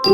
Hello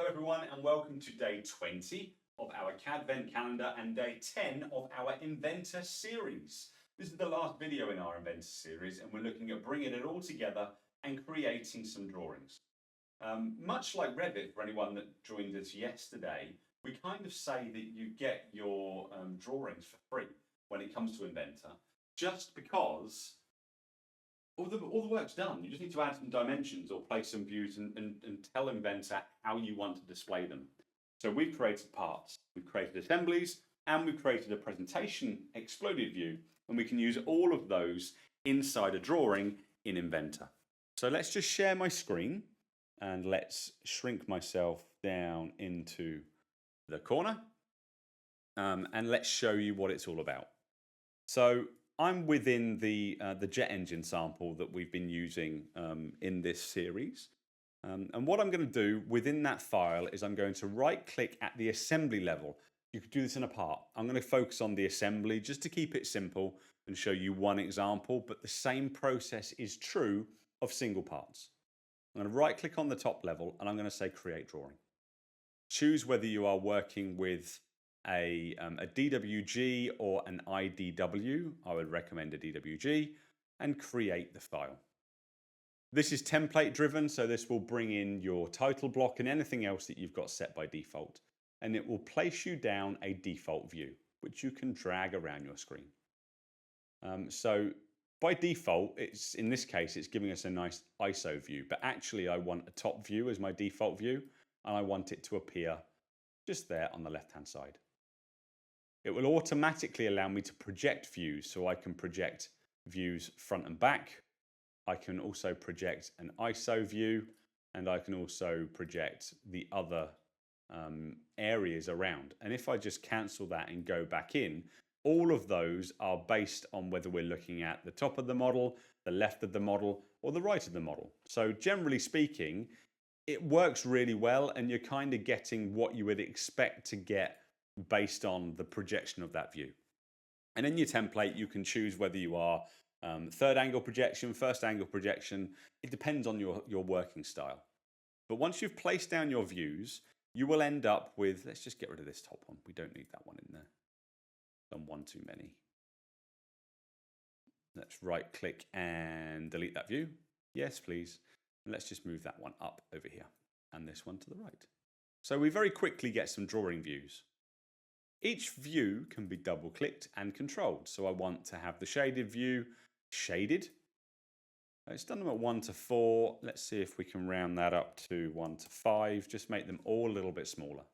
everyone and welcome to day 20 of our CADvent calendar and day 10 of our Inventor series. This is the last video in our Inventor series and we're looking at bringing it all together and creating some drawings. Much like Revit, for anyone that joined us yesterday, we kind of say that you get your drawings for free when it comes to Inventor, just because all the work's done. You just need to add some dimensions or place some views and tell Inventor how you want to display them. So we've created parts, we've created assemblies, and we've created a presentation exploded view, and we can use all of those inside a drawing in Inventor. So let's just share my screen and let's shrink myself down into the corner and let's show you what it's all about. So I'm within the jet engine sample that we've been using in this series. And what I'm going to do within that file is I'm going to right click at the assembly level. You could do this in a part. I'm going to focus on the assembly just to keep it simple and show you one example, but the same process is true of single parts. I'm going to right click on the top level and I'm going to say create drawing. Choose whether you are working with a DWG or an IDW. I would recommend a DWG, and create the file. This is template driven, so this will bring in your title block and anything else that you've got set by default, and it will place you down a default view which you can drag around your screen. So by default, it's in this case it's giving us a nice ISO view, but actually I want a top view as my default view and I want it to appear just there on the left hand side. It will automatically allow me to project views, so I can project views front and back. I can also project an ISO view, and I can also project the other areas around. And if I just cancel that and go back in, all of those are based on whether we're looking at the top of the model, the left of the model, or the right of the model. So generally speaking, it works really well, and you're kind of getting what you would expect to get based on the projection of that view. And in your template, you can choose whether you are third angle projection, first angle projection. It depends on your working style. But once you've placed down your views, you will end up with, let's just get rid of this top one. We don't need that one in there. Done one too many. Let's right click and delete that view. Yes, please. And let's just move that one up over here and this one to the right. So we very quickly get some drawing views. Each view can be double clicked and controlled. So I want to have the shaded view shaded. It's done them at 1 to 4. Let's see if we can round that up to 1 to 5. Just make them all a little bit smaller.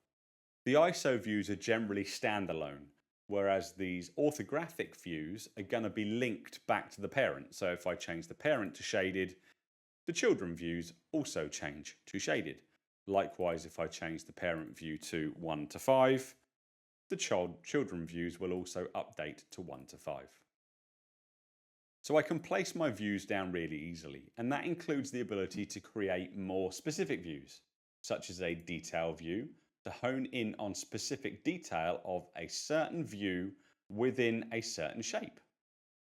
The ISO views are generally standalone, whereas these orthographic views are going to be linked back to the parent. So if I change the parent to shaded, the children views also change to shaded. Likewise, if I change the parent view to 1 to 5, the children views will also update to 1 to 5. So I can place my views down really easily, and that includes the ability to create more specific views, such as a detail view, to hone in on specific detail of a certain view within a certain shape.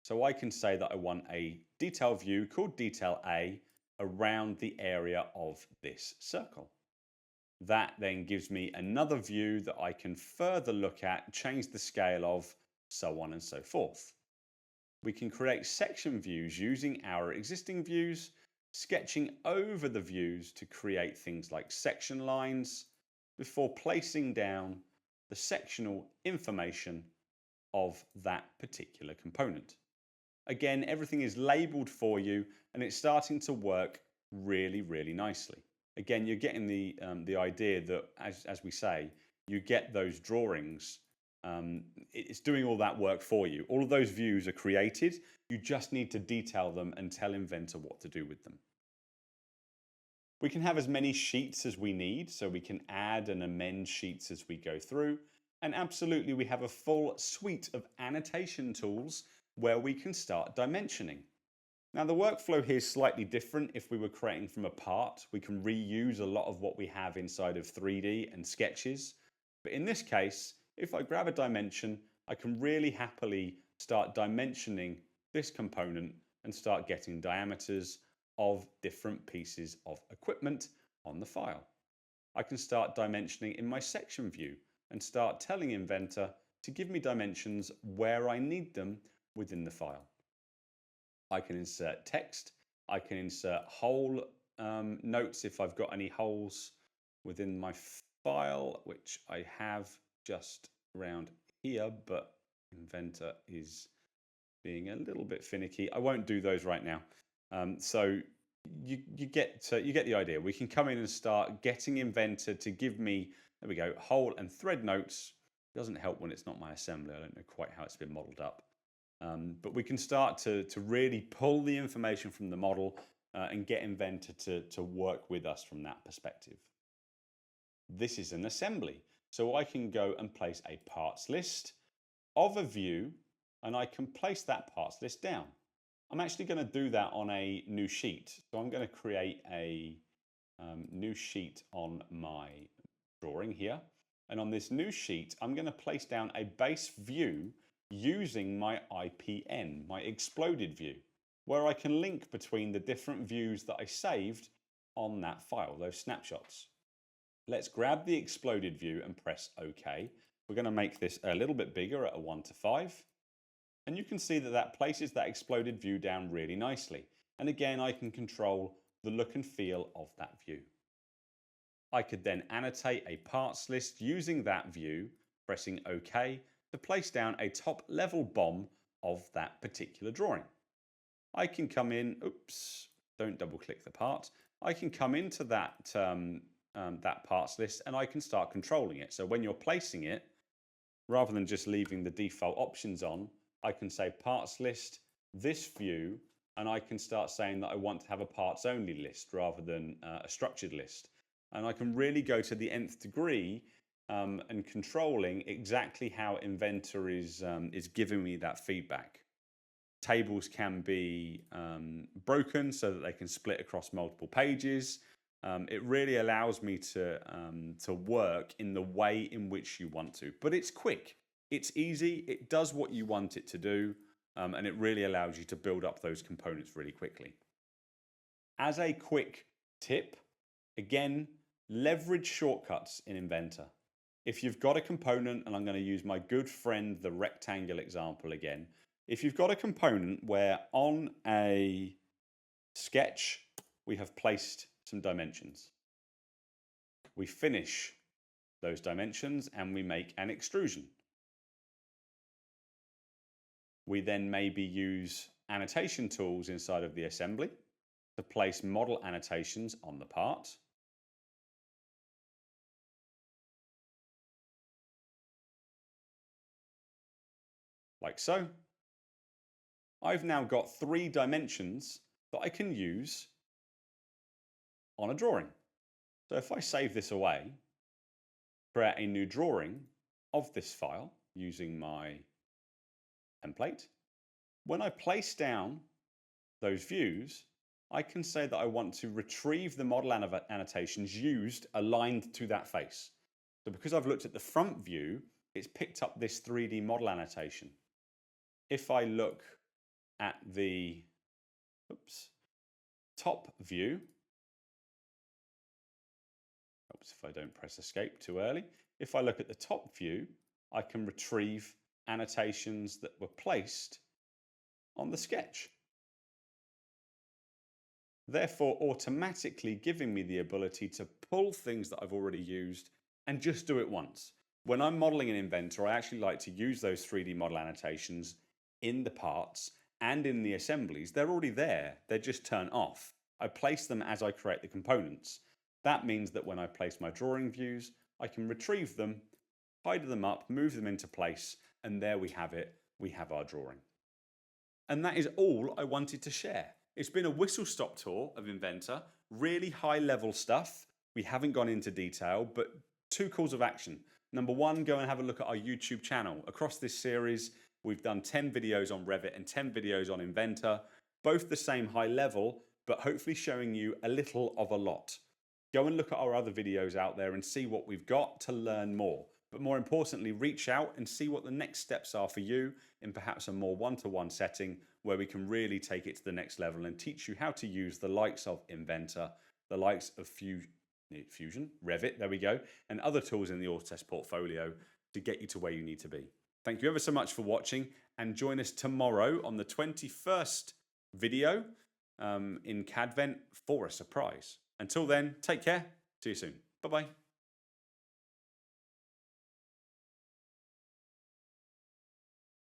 So I can say that I want a detail view called detail A around the area of this circle. That then gives me another view that I can further look at, change the scale of, so on and so forth. We can create section views using our existing views, sketching over the views to create things like section lines before placing down the sectional information of that particular component. Again, everything is labeled for you and it's starting to work really, really nicely. Again, you're getting the idea that, as we say, you get those drawings. It's doing all that work for you. All of those views are created. You just need to detail them and tell Inventor what to do with them. We can have as many sheets as we need, so we can add and amend sheets as we go through. And absolutely, we have a full suite of annotation tools where we can start dimensioning. Now the workflow here is slightly different. If we were creating from a part, we can reuse a lot of what we have inside of 3D and sketches. But in this case, if I grab a dimension, I can really happily start dimensioning this component and start getting diameters of different pieces of equipment on the file. I can start dimensioning in my section view and start telling Inventor to give me dimensions where I need them within the file. I can insert text. I can insert hole notes if I've got any holes within my file, which I have just around here, but Inventor is being a little bit finicky. I won't do those right now. So you get the idea. We can come in and start getting Inventor to give me, there we go, hole and thread notes. It doesn't help when it's not my assembly. I don't know quite how it's been modeled up. But we can start to really pull the information from the model and get Inventor to work with us from that perspective. This is an assembly. So I can go and place a parts list of a view, and I can place that parts list down. I'm actually going to do that on a new sheet. So I'm going to create a new sheet on my drawing here. And on this new sheet, I'm going to place down a base view using my IPN, my exploded view, where I can link between the different views that I saved on that file, those snapshots. Let's grab the exploded view and press OK. We're going to make this a little bit bigger at a 1:5. And you can see that that places that exploded view down really nicely. And again, I can control the look and feel of that view. I could then annotate a parts list using that view, pressing OK, to place down a top level BOM of that particular drawing. I can come in, oops, don't double click the part. I can come into that, that parts list and I can start controlling it. So when you're placing it, rather than just leaving the default options on, I can say parts list, this view, and I can start saying that I want to have a parts only list rather than a structured list. And I can really go to the nth degree and controlling exactly how Inventor is giving me that feedback. Tables can be broken so that they can split across multiple pages. It really allows me to work in the way in which you want to. But it's quick, it's easy, it does what you want it to do, and it really allows you to build up those components really quickly. As a quick tip, again, leverage shortcuts in Inventor. If you've got a component, and I'm going to use my good friend, the rectangle example again. If you've got a component where on a sketch, we have placed some dimensions. We finish those dimensions and we make an extrusion. We then maybe use annotation tools inside of the assembly to place model annotations on the part. Like so. I've now got 3 dimensions that I can use on a drawing. So if I save this away, create a new drawing of this file using my template, when I place down those views, I can say that I want to retrieve the model annotations used aligned to that face. So because I've looked at the front view, it's picked up this 3D model annotation. If I look at the top view, if I don't press escape too early, if I look at the top view, I can retrieve annotations that were placed on the sketch. Therefore, automatically giving me the ability to pull things that I've already used and just do it once. When I'm modeling an Inventor, I actually like to use those 3D model annotations in the parts and in the assemblies. They're already there, they're just turned off. I place them as I create the components. That means that when I place my drawing views, I can retrieve them, tidy them up, move them into place, and there we have it, we have our drawing. And that is all I wanted to share. It's been a whistle-stop tour of Inventor, really high-level stuff. We haven't gone into detail, but 2 calls of action. Number 1, go and have a look at our YouTube channel. Across this series, we've done 10 videos on Revit and 10 videos on Inventor, both the same high level, but hopefully showing you a little of a lot. Go and look at our other videos out there and see what we've got to learn more. but more importantly, reach out and see what the next steps are for you in perhaps a more one-to-one setting where we can really take it to the next level and teach you how to use the likes of Inventor, the likes of Fusion, Revit, there we go, and other tools in the Autodesk portfolio to get you to where you need to be. Thank you ever so much for watching, and join us tomorrow on the 21st video in CADvent for a surprise. Until then, take care. See you soon. Bye-bye.